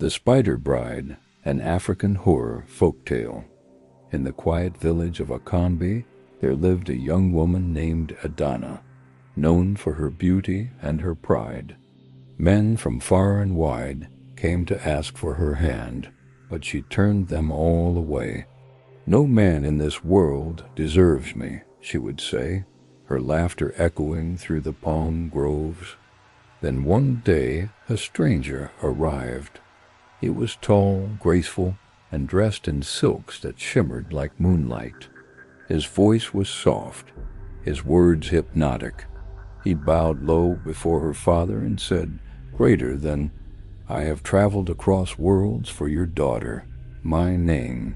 The Spider Bride, an African horror folktale. In the quiet village of Akanbi, there lived a young woman named Adanna, known for her beauty and her pride. Men from far and wide came to ask for her hand, but she turned them all away. "No man in this world deserves me," she would say, her laughter echoing through the palm groves. Then one day a stranger arrived. He was tall, graceful, and dressed in silks that shimmered like moonlight. His voice was soft, his words hypnotic. He bowed low before her father and said, "Greater than, I have traveled across worlds for your daughter. My name."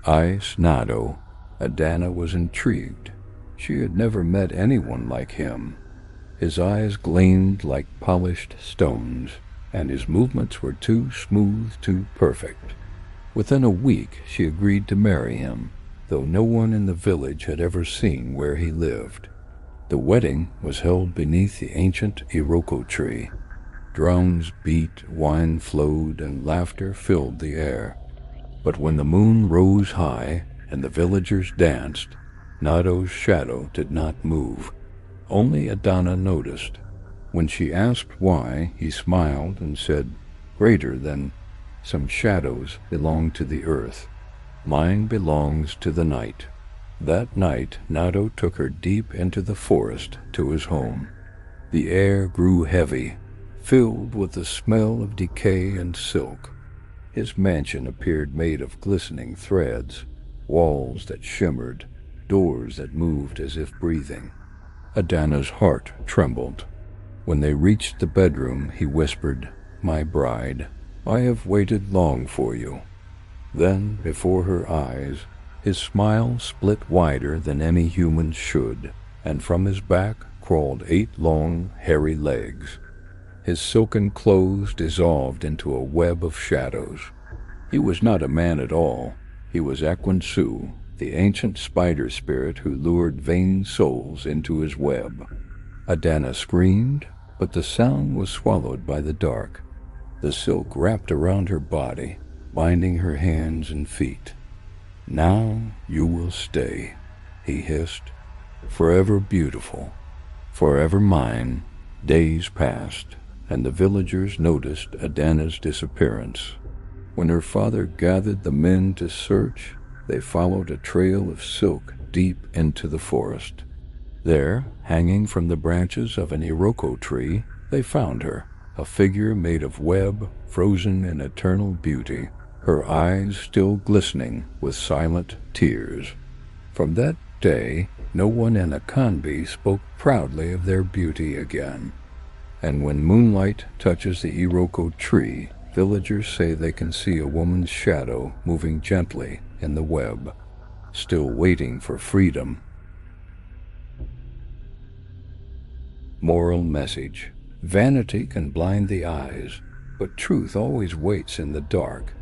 Snado. Adanna was intrigued. She had never met anyone like him. His eyes gleamed like polished stones, and his movements were too smooth, too perfect. Within a week she agreed to marry him, though no one in the village had ever seen where he lived. The wedding was held beneath the ancient Iroko tree. Drums beat, wine flowed, and laughter filled the air. But when the moon rose high and the villagers danced, Nado's shadow did not move. Only Adanna noticed. When she asked why, he smiled and said, "Greater than, some shadows belong to the earth. Mine belongs to the night." That night, Nado took her deep into the forest to his home. The air grew heavy, filled with the smell of decay and silk. His mansion appeared made of glistening threads, walls that shimmered, doors that moved as if breathing. Adanna's heart trembled. When they reached the bedroom, he whispered, "My bride, I have waited long for you." Then, before her eyes, his smile split wider than any human should, and from his back crawled 8 long, hairy legs. His silken clothes dissolved into a web of shadows. He was not a man at all. He was Akanbi, the ancient spider spirit who lured vain souls into his web. Adanna screamed, but the sound was swallowed by the dark. The silk wrapped around her body, binding her hands and feet. "Now you will stay," he hissed, "forever beautiful, forever mine." Days passed, and the villagers noticed Adanna's disappearance. When her father gathered the men to search, they followed a trail of silk deep into the forest. There, hanging from the branches of an Iroko tree, they found her, a figure made of web, frozen in eternal beauty, her eyes still glistening with silent tears. From that day, no one in Akanbi spoke proudly of their beauty again. And when moonlight touches the Iroko tree, villagers say they can see a woman's shadow moving gently in the web, still waiting for freedom. Moral message: vanity can blind the eyes, but truth always waits in the dark